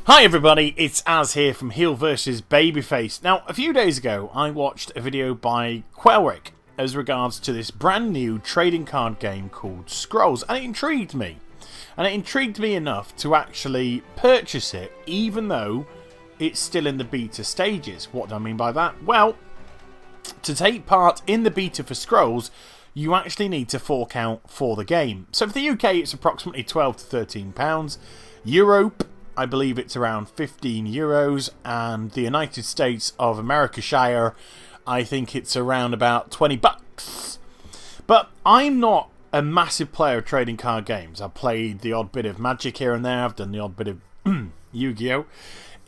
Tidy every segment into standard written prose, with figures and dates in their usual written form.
Hi everybody, it's Az here from Heel vs Babyface. Now, a few days ago, I watched a video by Quellrick as regards to this brand new trading card game called Scrolls, and it intrigued me. And it intrigued me enough to actually purchase it, even though it's still in the beta stages. What do I mean by that? Well, to take part in the beta for Scrolls, you actually need to fork out for the game. So for the UK, it's approximately £12 to £13. Europe, I believe it's around €15, and the United States of America-shire, I think it's around about $20. But I'm not a massive player of trading card games. I've played the odd bit of Magic here and there. I've done the odd bit of Yu-Gi-Oh!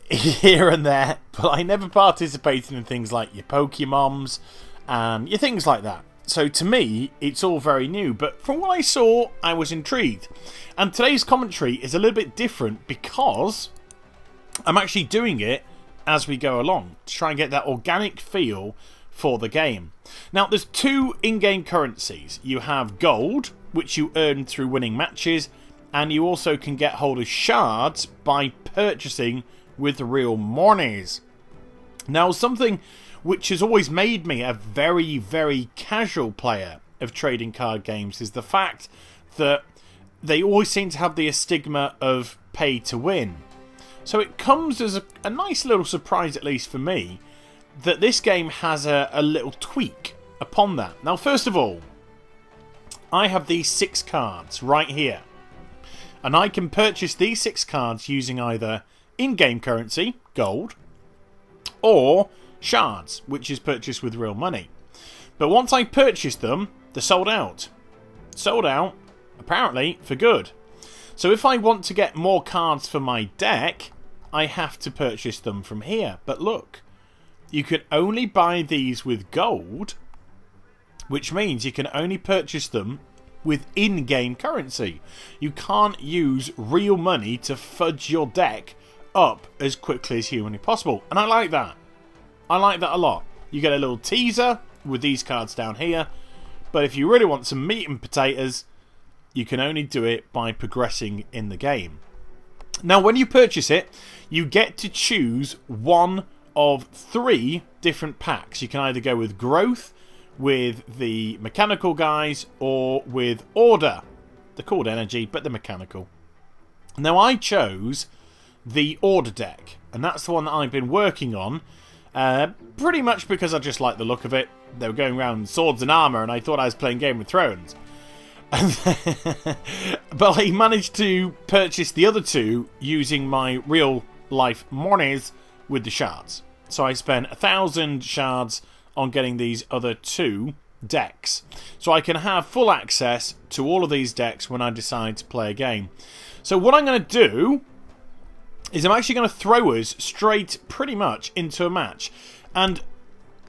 Here and there, but I never participated in things like your Pokemon's and your things like that. So to me, it's all very new, but from what I saw, I was intrigued. And today's commentary is a little bit different because I'm actually doing it as we go along to try and get that organic feel for the game. Now, there's two in-game currencies. You have gold, which you earn through winning matches, and you also can get hold of shards by purchasing with real monies. Now, something which has always made me a very, very casual player of trading card games is the fact that they always seem to have the stigma of pay to win. So it comes as a nice little surprise, at least for me, that this game has a little tweak upon that. Now, first of all, I have these 6 cards right here. And I can purchase these 6 cards using either in-game currency, gold, or shards, which is purchased with real money. But once I purchase them, they're sold out. Sold out, apparently, for good. So if I want to get more cards for my deck, I have to purchase them from here. But look, you can only buy these with gold, which means you can only purchase them with in-game currency. You can't use real money to fudge your deck up as quickly as humanly possible. And I like that. I like that a lot. You get a little teaser with these cards down here, but if you really want some meat and potatoes, you can only do it by progressing in the game. Now, when you purchase it, you get to choose one of 3 different packs. You can either go with growth, with the mechanical guys, or with order. They're called energy, but they're mechanical. Now, I chose the order deck, and that's the one that I've been working on. Pretty much because I just like the look of it. They were going around swords and armour, and I thought I was playing Game of Thrones. But I managed to purchase the other 2 using my real life monies with the shards. So I spent 1,000 shards on getting these other 2 decks. So I can have full access to all of these decks when I decide to play a game. So what I'm going to do is I'm actually going to throw us straight pretty much into a match. And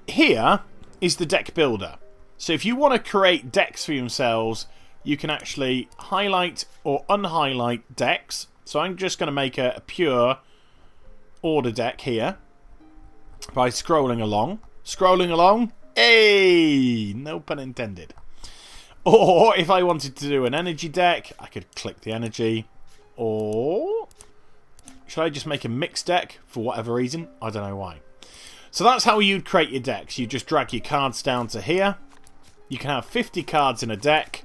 here is the deck builder. So if you want to create decks for yourselves, you can actually highlight or unhighlight decks. So I'm just going to make a pure order deck here by scrolling along. Scrolling along. Hey! No pun intended. Or if I wanted to do an energy deck, I could click the energy. Or should I just make a mixed deck for whatever reason? I don't know why. So that's how you'd create your decks. You just drag your cards down to here. You can have 50 cards in a deck.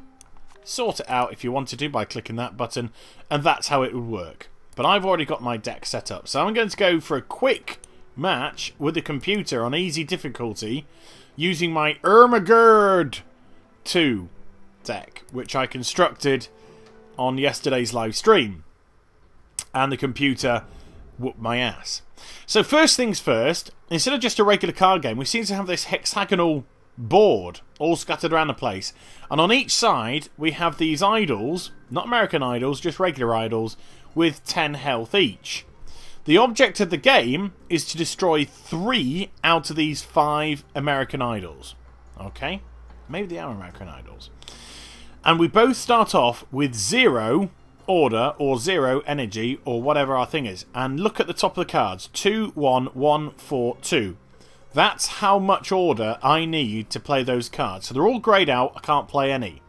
Sort it out if you wanted to by clicking that button. And that's how it would work. But I've already got my deck set up. So I'm going to go for a quick match with the computer on easy difficulty using my Ermagerd 2 deck, which I constructed on yesterday's live stream. And the computer whooped my ass. So first things first, instead of just a regular card game, we seem to have this hexagonal board all scattered around the place. And on each side, we have these idols, not American idols, just regular idols, with 10 health each. The object of the game is to destroy 3 out of these 5 American idols. Okay? Maybe they are American idols. And we both start off with 0 order or 0 energy or whatever our thing is. And look at the top of the cards. 2, 1, 1, 4, 2. That's how much order I need to play those cards. So they're all greyed out. I can't play any.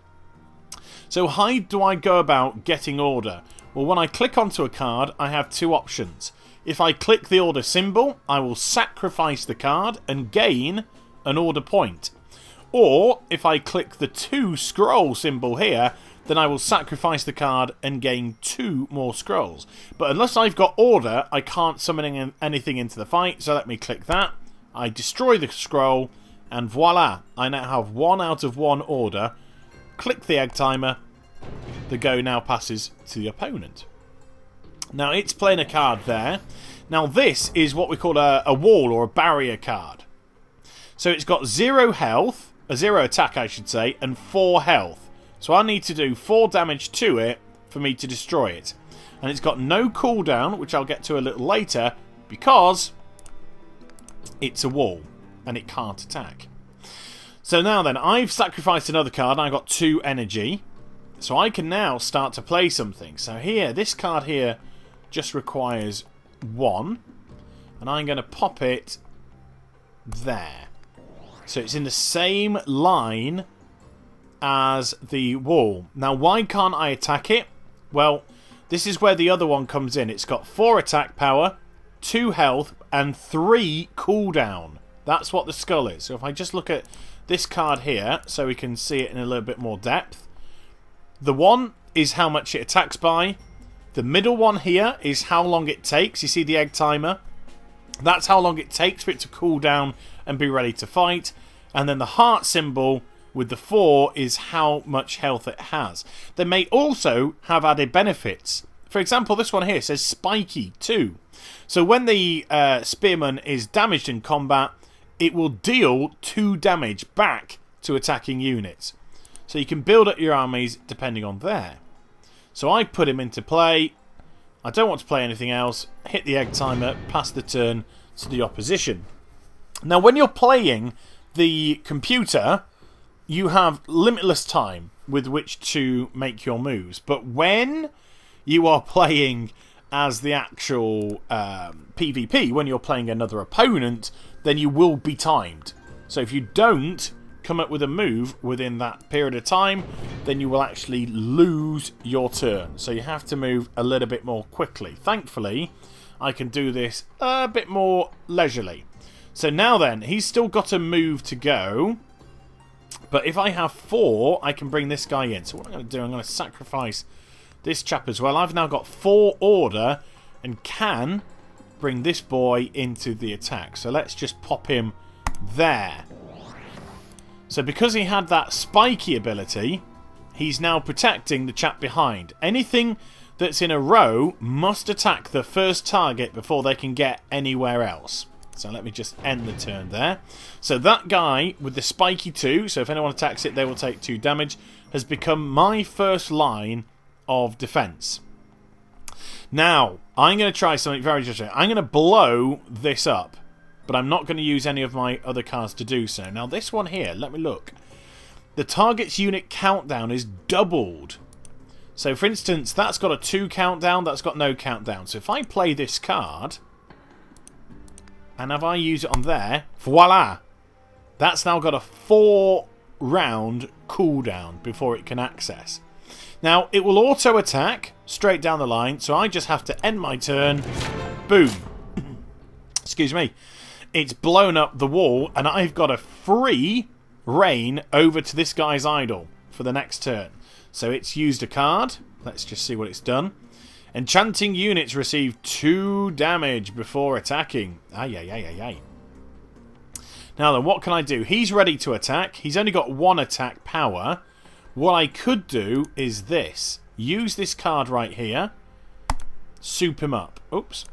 So how do I go about getting order? Well, when I click onto a card, I have two options. If I click the order symbol, I will sacrifice the card and gain an order point. Or, if I click the 2 scroll symbol here, then I will sacrifice the card and gain 2 more scrolls. But unless I've got order, I can't summon anything into the fight, so let me click that. I destroy the scroll, and voila, I now have 1 out of 1 order. Click the egg timer, the go now passes to the opponent. Now, it's playing a card there. Now, this is what we call a wall or a barrier card. So it's got 0 health, a 0 attack I should say, and 4 health. So I need to do 4 damage to it for me to destroy it. And it's got no cooldown, which I'll get to a little later, because it's a wall and it can't attack. So now then, I've sacrificed another card and I got 2 energy. So I can now start to play something. So here, this card here just requires 1. And I'm going to pop it there. So it's in the same line as the wall. Now, why can't I attack it? Well, this is where the other one comes in. It's got 4 attack power, 2 health, and 3 cooldown. That's what the skull is. So if I just look at this card here, so we can see it in a little bit more depth. The 1 is how much it attacks by. The middle one here is how long it takes. You see the egg timer? That's how long it takes for it to cool down and be ready to fight. And then the heart symbol with the 4 is how much health it has. They may also have added benefits. For example, this one here says Spiky 2. So when the spearman is damaged in combat, it will deal 2 damage back to attacking units. So you can build up your armies depending on there. So I put him into play. I don't want to play anything else. Hit the egg timer, pass the turn to the opposition. Now, when you're playing the computer, you have limitless time with which to make your moves. But when you are playing as the actual PvP, when you're playing another opponent, then you will be timed. So if you don't come up with a move within that period of time, then you will actually lose your turn. So you have to move a little bit more quickly. Thankfully, I can do this a bit more leisurely. So now then, he's still got a move to go. But if I have 4, I can bring this guy in. So what I'm going to do, I'm going to sacrifice this chap as well. I've now got 4 order and can bring this boy into the attack. So let's just pop him there. So because he had that spiky ability, he's now protecting the chap behind. Anything that's in a row must attack the first target before they can get anywhere else. So let me just end the turn there. So that guy with the spiky 2, so if anyone attacks it, they will take 2 damage, has become my first line of defense. Now, I'm going to try something very interesting. I'm going to blow this up, but I'm not going to use any of my other cards to do so. Now, this one here, let me look. The target's unit countdown is doubled. So, for instance, that's got a 2 countdown, that's got no countdown. So if I play this card, and if I use it on there, voila! That's now got a 4-round cooldown before it can access. Now, it will auto-attack straight down the line, so I just have to end my turn. Boom. Excuse me. It's blown up the wall, and I've got a free reign over to this guy's idol for the next turn. So it's used a card. Let's just see what it's done. Enchanting units receive 2 damage before attacking. Ay. Now then, what can I do? He's ready to attack. He's only got 1 attack power. What I could do is this. Use this card right here. Soup him up. Oops.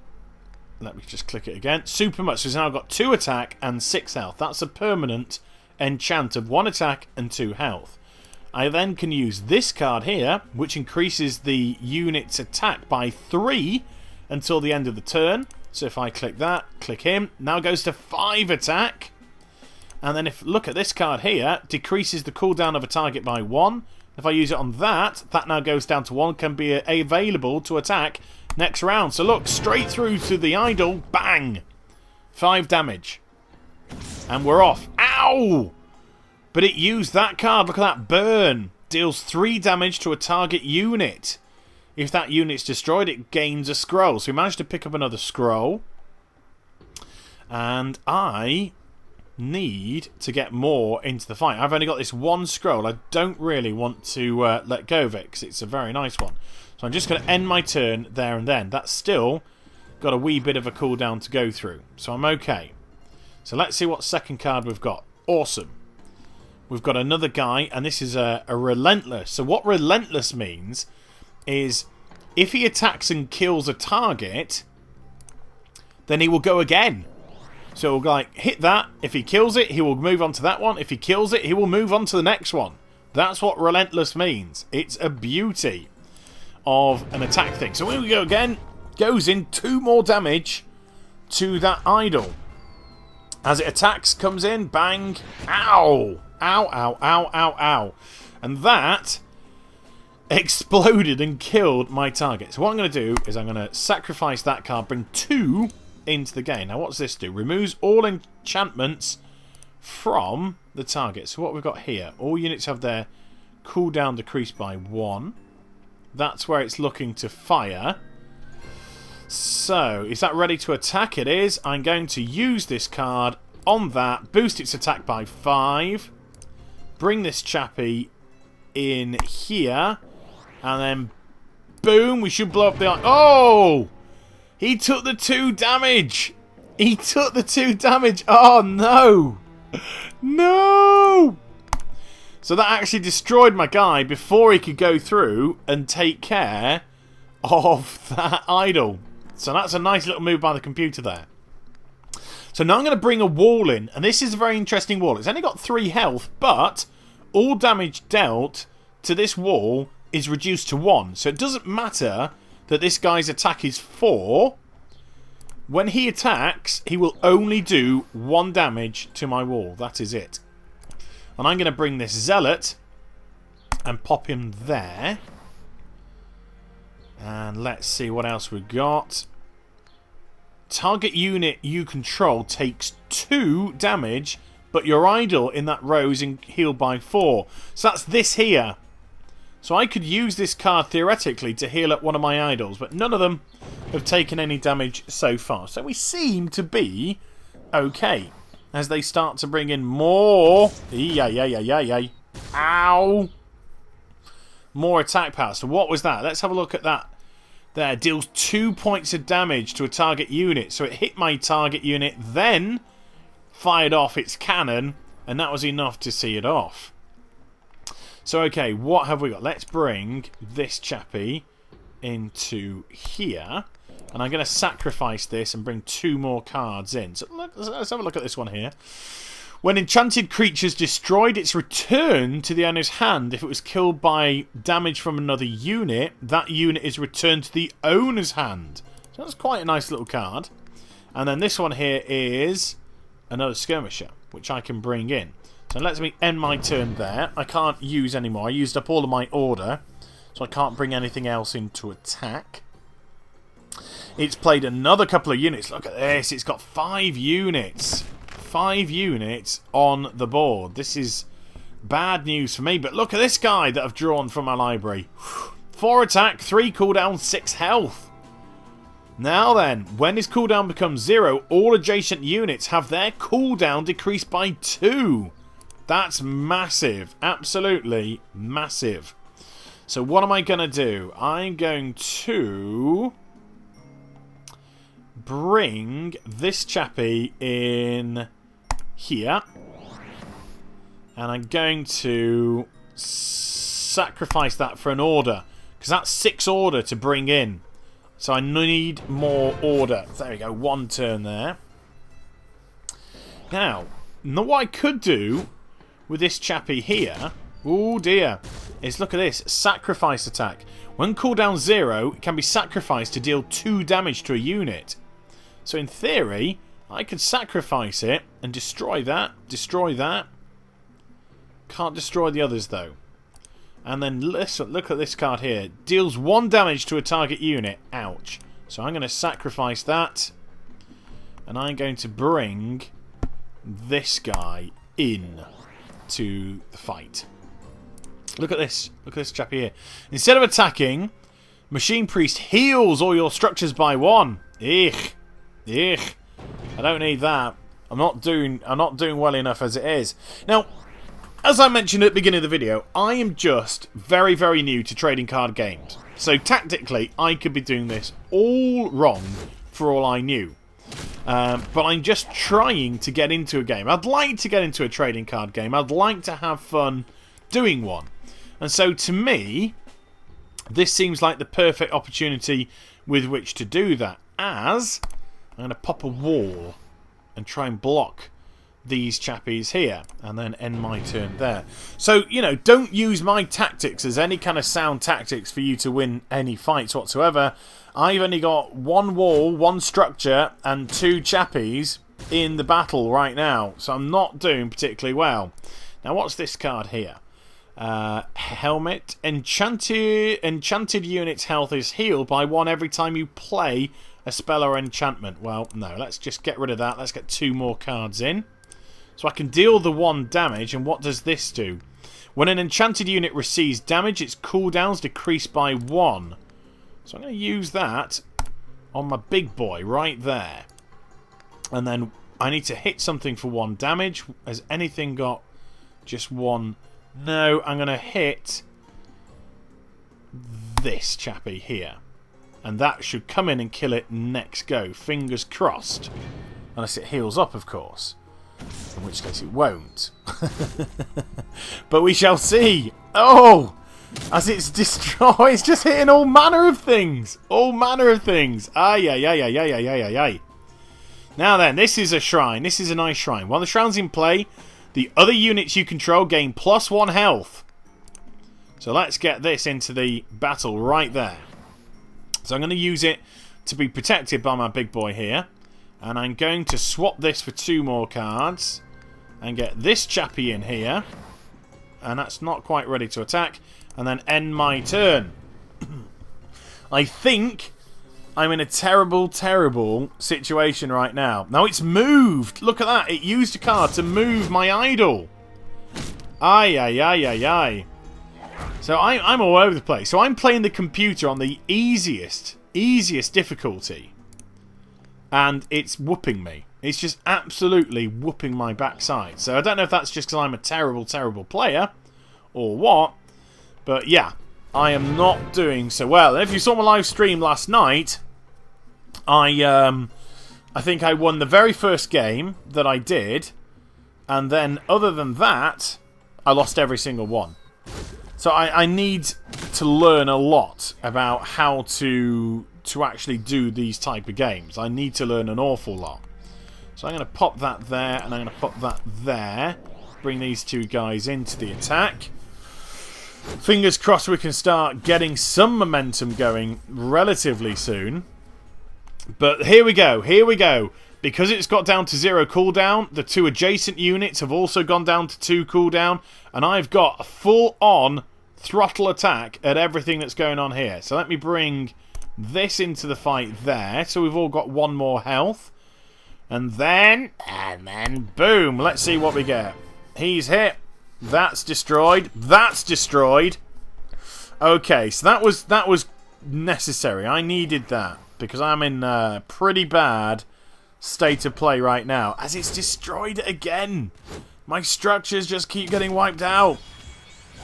Let me just click it again. Soup him up. So he's now got 2 attack and 6 health. That's a permanent enchant of 1 attack and 2 health. I then can use this card here, which increases the unit's attack by 3 until the end of the turn. So if I click that, click him, now goes to 5 attack. And then if look at this card here, decreases the cooldown of a target by 1. If I use it on that, that now goes down to 1, can be available to attack next round. So look, straight through to the idol, bang! 5 damage. And we're off. Ow! But it used that card, look at that burn. Deals 3 damage to a target unit. if that unit's destroyed, it gains a scroll. So we managed to pick up another scroll. And I need to get more into the fight. I've only got this one scroll. I don't really want to let go of it because it's a very nice one. So I'm just going to end my turn there and then. That's still got a wee bit of a cooldown to go through. So I'm okay. So let's see what second card we've got. Awesome. We've got another guy, and this is a Relentless. So what Relentless means is if he attacks and kills a target, then he will go again. So we'll like hit that. If he kills it, he will move on to that one. If he kills it, he will move on to the next one. That's what Relentless means. It's a beauty of an attack thing. So when we go again, goes in 2 more damage to that idol. As it attacks, comes in, bang, ow, ow, ow, ow, ow, ow. And that exploded and killed my target. So what I'm going to do is I'm going to sacrifice that card, bring 2 into the game. Now what's this do? Removes all enchantments from the target. So what we've got here, all units have their cooldown decreased by 1. That's where it's looking to fire. So, is that ready to attack? It is. I'm going to use this card on that, boost its attack by 5, bring this chappy in here, and then boom, we should blow up the... Oh! He took the 2 damage! He took the 2 damage! Oh, no! No! So that actually destroyed my guy before he could go through and take care of that idol. So that's a nice little move by the computer there. So now I'm going to bring a wall in. And this is a very interesting wall. It's only got 3 health, but all damage dealt to this wall is reduced to 1. So it doesn't matter that this guy's attack is 4. When he attacks, he will only do 1 damage to my wall. That is it. And I'm going to bring this Zealot and pop him there. And let's see what else we've got. Target unit you control takes 2 damage, but your idol in that row is healed by 4. So that's this here. So I could use this card theoretically to heal up one of my idols, but none of them have taken any damage so far. So we seem to be okay as they start to bring in more. Ow! More attack power. So what was that? Let's have a look at that. There, deals 2 points of damage to a target unit. So it hit my target unit, then fired off its cannon, and that was enough to see it off. So okay, what have we got? Let's bring this chappy into here. And I'm going to sacrifice this and bring 2 more cards in. So let's have a look at this one here. When enchanted creatures destroyed, it's returned to the owner's hand. If it was killed by damage from another unit, that unit is returned to the owner's hand. So that's quite a nice little card. And then this one here is another skirmisher, which I can bring in. So let me end my turn there. I can't use anymore. I used up all of my order, so I can't bring anything else into attack. It's played another couple of units. Look at this. It's got 5 units. 5 units on the board. This is bad news for me. But look at this guy that I've drawn from my library. 4 attack, 3 cooldown, 6 health. Now then, when his cooldown becomes 0, all adjacent units have their cooldown decreased by 2. That's massive. Absolutely massive. So what am I going to do? I'm going to bring this chappy in here. And I'm going to sacrifice that for an order. Because that's 6 order to bring in. So I need more order. There we go. 1 turn there. Now what I could do with this chappy here, oh dear, is look at this. Sacrifice attack. When cooldown 0, it can be sacrificed to deal 2 damage to a unit. So in theory, I could sacrifice it and destroy that. Destroy that. Can't destroy the others though. And then listen, look at this card here. Deals 1 damage to a target unit. Ouch. So I'm going to sacrifice that. And I'm going to bring this guy in to the fight. Look at this. Look at this chappy here. Instead of attacking, Machine Priest heals all your structures by 1. Eek. Eek. I don't need that. I'm not doing well enough as it is. Now, as I mentioned at the beginning of the video, I am just very, very new to trading card games. So tactically, I could be doing this all wrong for all I knew. But I'm just trying to get into a game. I'd like to get into a trading card game. I'd like to have fun doing one. And so to me, this seems like the perfect opportunity with which to do that. As I'm going to pop a wall and try and block these chappies here, and then end my turn there. So, you know, don't use my tactics as any kind of sound tactics for you to win any fights whatsoever. I've only got 1 wall, 1 structure, and 2 chappies in the battle right now, so I'm not doing particularly well. Now, what's this card here? Helmet. Enchanted unit's health is healed by 1 every time you play a spell or enchantment. Well, no, let's just get rid of that. Let's get 2 more cards in. So I can deal the 1 damage, and what does this do? When an enchanted unit receives damage, its cooldowns decrease by 1. So I'm going to use that on my big boy right there. And then I need to hit something for 1 damage. Has anything got just 1? No, I'm going to hit this chappie here. And that should come in and kill it next go. Fingers crossed. Unless it heals up, of course. In which case it won't. But we shall see. Oh! As it's destroyed, it's just hitting all manner of things. All manner of things. Ay, ay, ay, ay, ay, ay, ay, ay. Now then, this is a shrine. This is a nice shrine. While the shrine's in play, the other units you control gain +1 health. So let's get this into the battle right there. So I'm going to use it to be protected by my big boy here. And I'm going to swap this for 2 more cards. And get this chappie in here. And that's not quite ready to attack. And then end my turn. I think I'm in a terrible, terrible situation right now. Now it's moved. Look at that. It used a card to move my idol. Ay, ay, ay, ay, ay. So I'm all over the place. So I'm playing the computer on the easiest difficulty. And it's whooping me. It's just absolutely whooping my backside. So I don't know if that's just because I'm a terrible, terrible player or what. But yeah, I am not doing so well. And if you saw my live stream last night, I think I won the very first game that I did. And then other than that, I lost every single one. So I need to learn a lot about how to actually do these type of games. I need to learn an awful lot. So I'm going to pop that there, and I'm going to pop that there. Bring these 2 guys into the attack. Fingers crossed we can start getting some momentum going relatively soon. But here we go, here we go. Because it's got down to 0 cooldown, the 2 adjacent units have also gone down to 2 cooldown, and I've got a full-on throttle attack at everything that's going on here. So let me bring this into the fight there, so we've all got 1 more health. And then boom, let's see what we get. He's hit. That's destroyed. That's destroyed. Okay, so that was necessary. I needed that because I'm in a pretty bad state of play right now. As it's destroyed again. My structures just keep getting wiped out.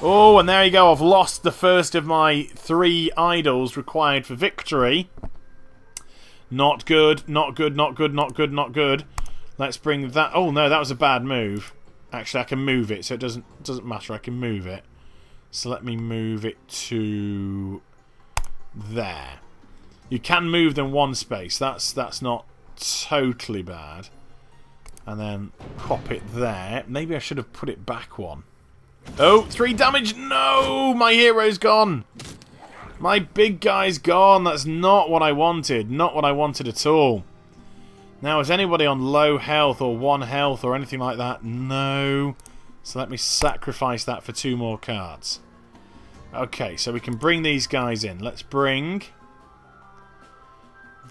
Oh, and there you go. I've lost the first of my 3 idols required for victory. Not good. Not good. Not good. Not good. Not good. Let's bring that. Oh no, that was a bad move. Actually, I can move it, so it doesn't matter. I can move it. So let me move it to there. You can move them 1 space. That's not totally bad. And then pop it there. Maybe I should have put it back 1. Oh, 3 damage. No, my hero's gone. My big guy's gone. That's not what I wanted. Not what I wanted at all. Now, is anybody on low health or 1 health or anything like that? No. So let me sacrifice that for 2 more cards. Okay, so we can bring these guys in. Let's bring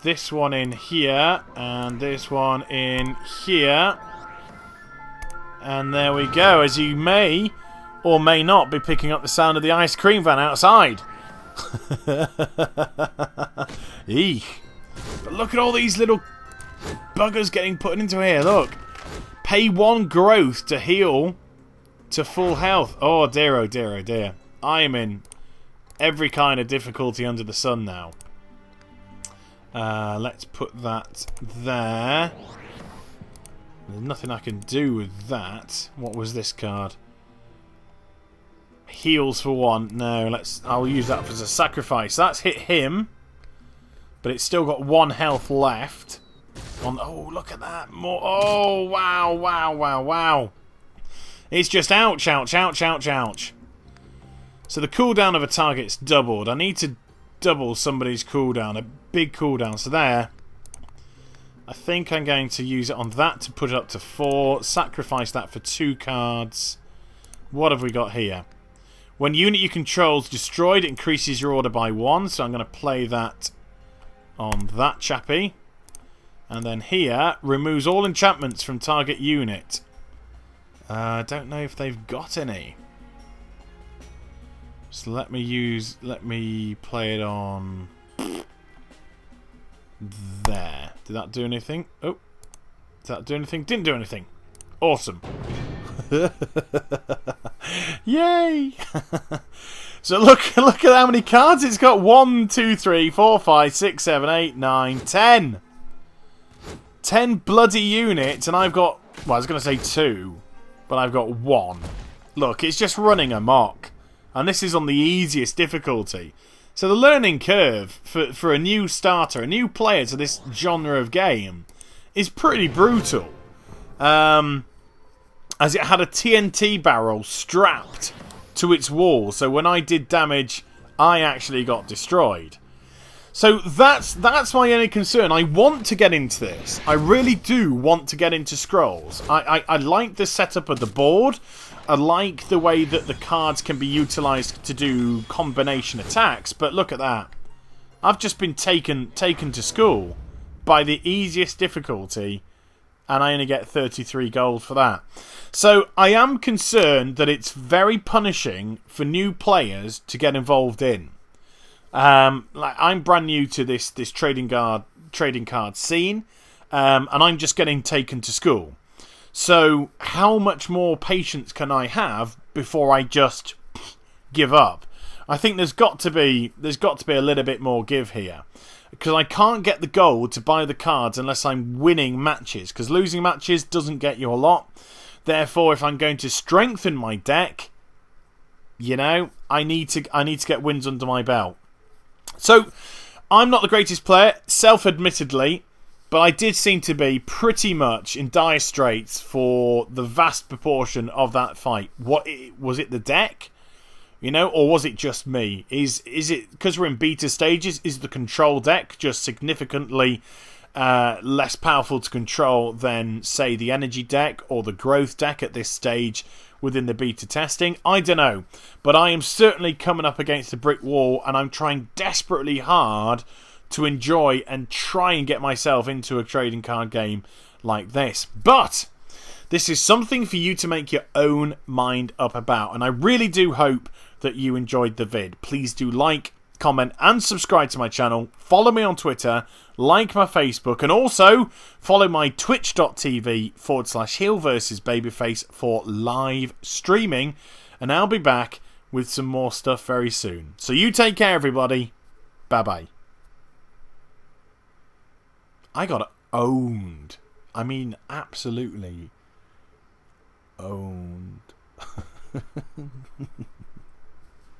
this one in here and this one in here. And there we go. As you may or may not be picking up the sound of the ice cream van outside. Eek. But look at all these little buggers getting put into here. Look. Pay 1 growth to heal to full health. Oh dear, oh dear, oh dear. I am in every kind of difficulty under the sun now. Let's put that there. There's nothing I can do with that. What was this card? Heals for 1. No, I'll use that as a sacrifice. That's hit him. But it's still got 1 health left. Oh, look at that. More. Oh, wow, wow, wow, wow. It's just ouch, ouch, ouch, ouch, ouch. So the cooldown of a target's doubled. I need to double somebody's cooldown. A big cooldown. So there. I think I'm going to use it on that to put it up to 4. Sacrifice that for 2 cards. What have we got here? When unit you control is destroyed, it increases your order by 1. So I'm going to play that on that chappy. And then here, removes all enchantments from target unit. I don't know if they've got any. So let me play it on there. Did that do anything? Oh. Did that do anything? Didn't do anything. Awesome. Yay! So look at how many cards it's got. 1, 2, 3, 4, 5, 6, 7, 8, 9, 10. 10 bloody units, and I've got, well, I was going to say 2, but I've got 1. Look, it's just running amok. And this is on the easiest difficulty. So the learning curve for a new starter, a new player to this genre of game, is pretty brutal. As it had a TNT barrel strapped to its wall, so when I did damage, I actually got destroyed. So that's my only concern. I want to get into this. I really do want to get into Scrolls. I like the setup of the board. I like the way that the cards can be utilised to do combination attacks. But look at that. I've just been taken to school by the easiest difficulty, and I only get 33 gold for that. So I am concerned that it's very punishing for new players to get involved in. Like I'm brand new to this trading card scene, and I'm just getting taken to school. So how much more patience can I have before I just give up? I think there's got to be a little bit more give here, because I can't get the gold to buy the cards unless I'm winning matches, because losing matches doesn't get you a lot. Therefore, if I'm going to strengthen my deck, you know, I need to get wins under my belt. So I'm not the greatest player, self-admittedly, but I did seem to be pretty much in dire straits for the vast proportion of that fight. What was it? The deck, you know, or was it just me? Is it because we're in beta stages? Is the control deck just significantly less powerful to control than, say, the energy deck or the growth deck at this stage within the beta testing? I don't know, but I am certainly coming up against a brick wall, and I'm trying desperately hard to enjoy and try and get myself into a trading card game like this. But this is something for you to make your own mind up about, and I really do hope that you enjoyed the vid. Please do like, comment and subscribe to my channel. Follow me on Twitter, like my Facebook, and also follow my twitch.tv/heel versus babyface for live streaming, and I'll be back with some more stuff very soon. So you take care, everybody. Bye bye. I got owned. I mean, absolutely owned.